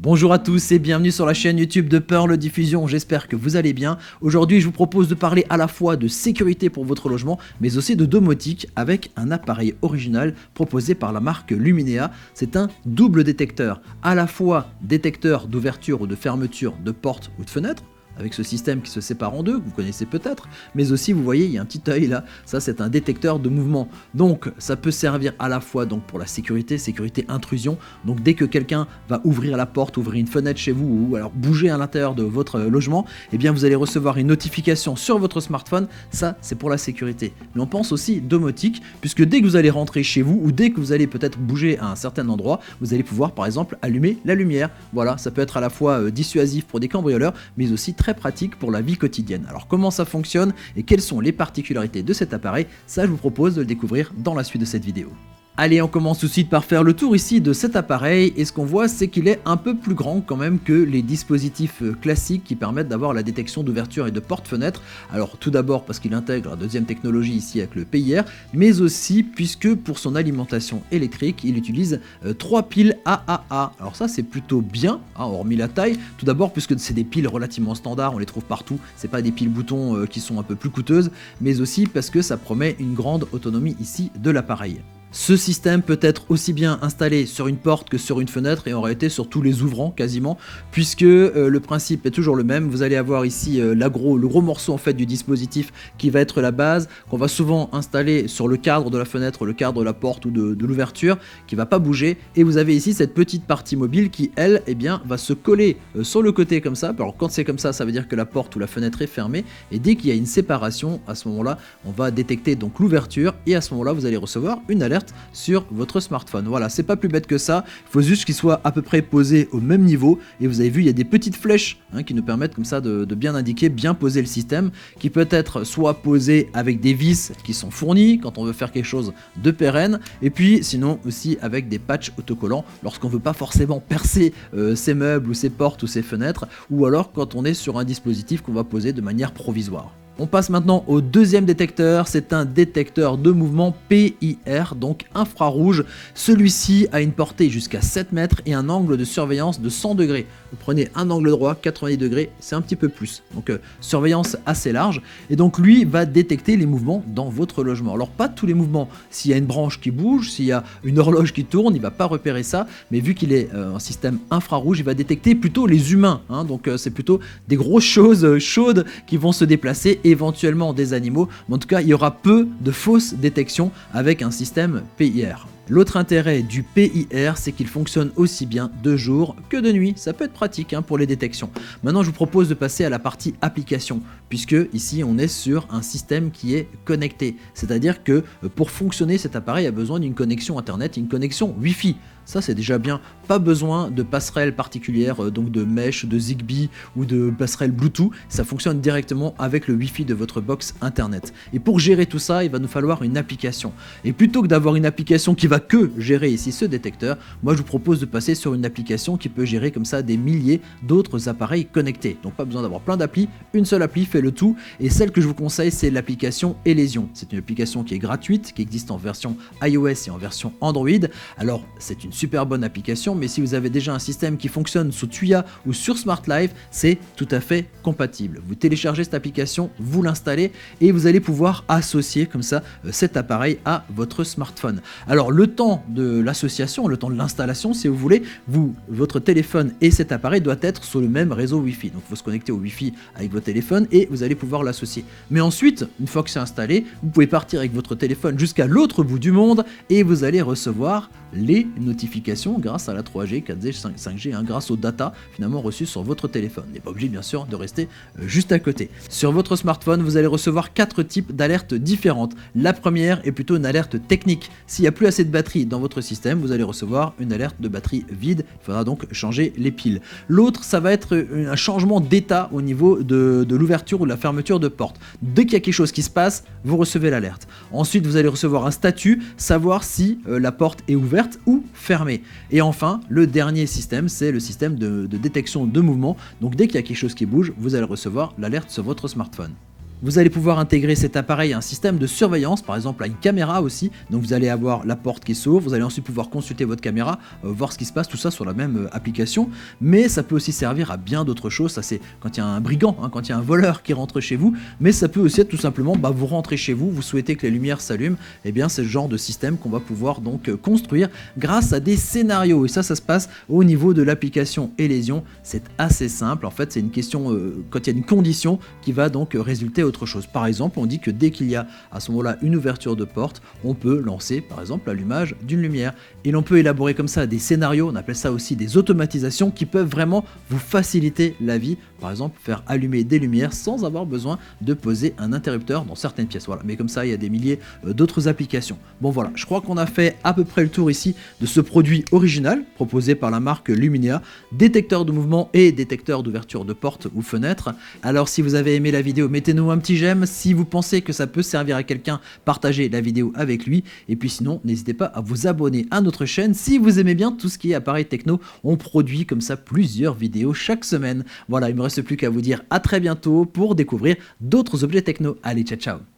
Bonjour à tous et bienvenue sur la chaîne YouTube de Pearl Diffusion, j'espère que vous allez bien. Aujourd'hui je vous propose de parler à la fois de sécurité pour votre logement, mais aussi de domotique avec un appareil original proposé par la marque Luminea. C'est un double détecteur, à la fois détecteur d'ouverture ou de fermeture de porte ou de fenêtre, avec ce système qui se sépare en deux, que vous connaissez peut-être, mais aussi vous voyez il y a un petit œil là, ça c'est un détecteur de mouvement. Donc ça peut servir à la fois donc pour la sécurité intrusion, donc dès que quelqu'un va ouvrir la porte, ouvrir une fenêtre chez vous ou alors bouger à l'intérieur de votre logement, eh bien vous allez recevoir une notification sur votre smartphone, ça c'est pour la sécurité. Mais on pense aussi domotique, puisque dès que vous allez rentrer chez vous ou dès que vous allez peut-être bouger à un certain endroit, vous allez pouvoir par exemple allumer la lumière. Voilà, ça peut être à la fois dissuasif pour des cambrioleurs, mais aussi très pratique pour la vie quotidienne. Alors comment ça fonctionne et quelles sont les particularités de cet appareil, ça je vous propose de le découvrir dans la suite de cette vidéo. Allez, on commence tout de suite par faire le tour ici de cet appareil et ce qu'on voit c'est qu'il est un peu plus grand quand même que les dispositifs classiques qui permettent d'avoir la détection d'ouverture et de porte-fenêtre. Alors tout d'abord parce qu'il intègre la deuxième technologie ici avec le PIR, mais aussi puisque pour son alimentation électrique il utilise 3 piles AAA. Alors ça c'est plutôt bien, hein, hormis la taille, tout d'abord puisque c'est des piles relativement standards, on les trouve partout, c'est pas des piles boutons qui sont un peu plus coûteuses, mais aussi parce que ça promet une grande autonomie ici de l'appareil. Ce système peut être aussi bien installé sur une porte que sur une fenêtre et en réalité sur tous les ouvrants quasiment, puisque le principe est toujours le même. Vous allez avoir ici le gros morceau en fait du dispositif qui va être la base, qu'on va souvent installer sur le cadre de la fenêtre, le cadre de la porte ou de l'ouverture, qui va pas bouger, et vous avez ici cette petite partie mobile qui elle eh bien, va se coller sur le côté comme ça. Alors quand c'est comme ça veut dire que la porte ou la fenêtre est fermée, et dès qu'il y a une séparation, à ce moment là on va détecter donc l'ouverture, et à ce moment là vous allez recevoir une alerte sur votre smartphone. Voilà, c'est pas plus bête que ça, il faut juste qu'il soit à peu près posé au même niveau, et vous avez vu il y a des petites flèches qui nous permettent comme ça de bien indiquer, bien poser le système, qui peut être soit posé avec des vis qui sont fournies quand on veut faire quelque chose de pérenne, et puis sinon aussi avec des patchs autocollants lorsqu'on veut pas forcément percer ses meubles ou ses portes ou ses fenêtres, ou alors quand on est sur un dispositif qu'on va poser de manière provisoire. On passe maintenant au deuxième détecteur, c'est un détecteur de mouvement PIR, donc infrarouge. Celui-ci a une portée jusqu'à 7 mètres et un angle de surveillance de 100 degrés. Vous prenez un angle droit, 90 degrés, c'est un petit peu plus. Donc surveillance assez large, et donc lui va détecter les mouvements dans votre logement. Alors pas tous les mouvements, s'il y a une branche qui bouge, s'il y a une horloge qui tourne, il va pas repérer ça, mais vu qu'il est un système infrarouge, il va détecter plutôt les humains, donc c'est plutôt des grosses choses chaudes qui vont se déplacer, éventuellement des animaux, mais en tout cas il y aura peu de fausses détections avec un système PIR. L'autre intérêt du PIR, c'est qu'il fonctionne aussi bien de jour que de nuit. Ça peut être pratique pour les détections. Maintenant, je vous propose de passer à la partie application, puisque ici, on est sur un système qui est connecté. C'est-à-dire que pour fonctionner, cet appareil a besoin d'une connexion Internet, une connexion Wi-Fi. Ça, c'est déjà bien. Pas besoin de passerelle particulière, donc de mesh, de Zigbee ou de passerelle Bluetooth. Ça fonctionne directement avec le Wi-Fi de votre box Internet. Et pour gérer tout ça, il va nous falloir une application. Et plutôt que d'avoir une application qui va que gérer ici ce détecteur, moi je vous propose de passer sur une application qui peut gérer comme ça des milliers d'autres appareils connectés. Donc pas besoin d'avoir plein d'applis, une seule appli fait le tout, et celle que je vous conseille c'est l'application Elysion. C'est une application qui est gratuite, qui existe en version iOS et en version Android. Alors c'est une super bonne application, mais si vous avez déjà un système qui fonctionne sous Tuya ou sur Smart Life, c'est tout à fait compatible. Vous téléchargez cette application, vous l'installez et vous allez pouvoir associer comme ça cet appareil à votre smartphone. Alors le temps de l'association, le temps de l'installation si vous voulez, votre téléphone et cet appareil doivent être sur le même réseau Wi-Fi. Donc il faut se connecter au Wi-Fi avec votre téléphone et vous allez pouvoir l'associer. Mais ensuite, une fois que c'est installé, vous pouvez partir avec votre téléphone jusqu'à l'autre bout du monde et vous allez recevoir les notifications grâce à la 3G, 4G, 5G, grâce aux data finalement reçues sur votre téléphone. Vous n'êtes pas obligé bien sûr de rester juste à côté. Sur votre smartphone, vous allez recevoir 4 types d'alertes différentes. La première est plutôt une alerte technique. S'il n'y a plus assez de batterie dans votre système, vous allez recevoir une alerte de batterie vide. Il faudra donc changer les piles. L'autre, ça va être un changement d'état au niveau de l'ouverture ou de la fermeture de porte. Dès qu'il y a quelque chose qui se passe, vous recevez l'alerte. Ensuite, vous allez recevoir un statut, savoir si la porte est ouverte ou fermée. Et enfin, le dernier système, c'est le système de détection de mouvement. Donc dès qu'il y a quelque chose qui bouge, vous allez recevoir l'alerte sur votre smartphone. Vous allez pouvoir intégrer cet appareil à un système de surveillance, par exemple à une caméra aussi. Donc vous allez avoir la porte qui s'ouvre, vous allez ensuite pouvoir consulter votre caméra, voir ce qui se passe, tout ça sur la même application. Mais ça peut aussi servir à bien d'autres choses. Ça c'est quand il y a un brigand, hein, quand il y a un voleur qui rentre chez vous. Mais ça peut aussi être tout simplement, vous rentrez chez vous, vous souhaitez que les lumières s'allument. Et bien c'est le genre de système qu'on va pouvoir donc construire grâce à des scénarios. Et ça se passe au niveau de l'application Elysion. C'est assez simple. En fait c'est une question, quand il y a une condition qui va donc résulter autre chose. Par exemple, on dit que dès qu'il y a à ce moment-là une ouverture de porte, on peut lancer par exemple l'allumage d'une lumière. Et l'on peut élaborer comme ça des scénarios, on appelle ça aussi des automatisations qui peuvent vraiment vous faciliter la vie. Par exemple, faire allumer des lumières sans avoir besoin de poser un interrupteur dans certaines pièces. Voilà. Mais comme ça, il y a des milliers d'autres applications. Bon voilà, je crois qu'on a fait à peu près le tour ici de ce produit original proposé par la marque Luminea, détecteur de mouvement et détecteur d'ouverture de porte ou fenêtre. Alors si vous avez aimé la vidéo, mettez-nous un petit j'aime. Si vous pensez que ça peut servir à quelqu'un, partagez la vidéo avec lui. Et puis sinon, n'hésitez pas à vous abonner à notre chaîne. Si vous aimez bien tout ce qui est appareil techno, on produit comme ça plusieurs vidéos chaque semaine. Voilà, il me reste plus qu'à vous dire à très bientôt pour découvrir d'autres objets techno. Allez, ciao ciao.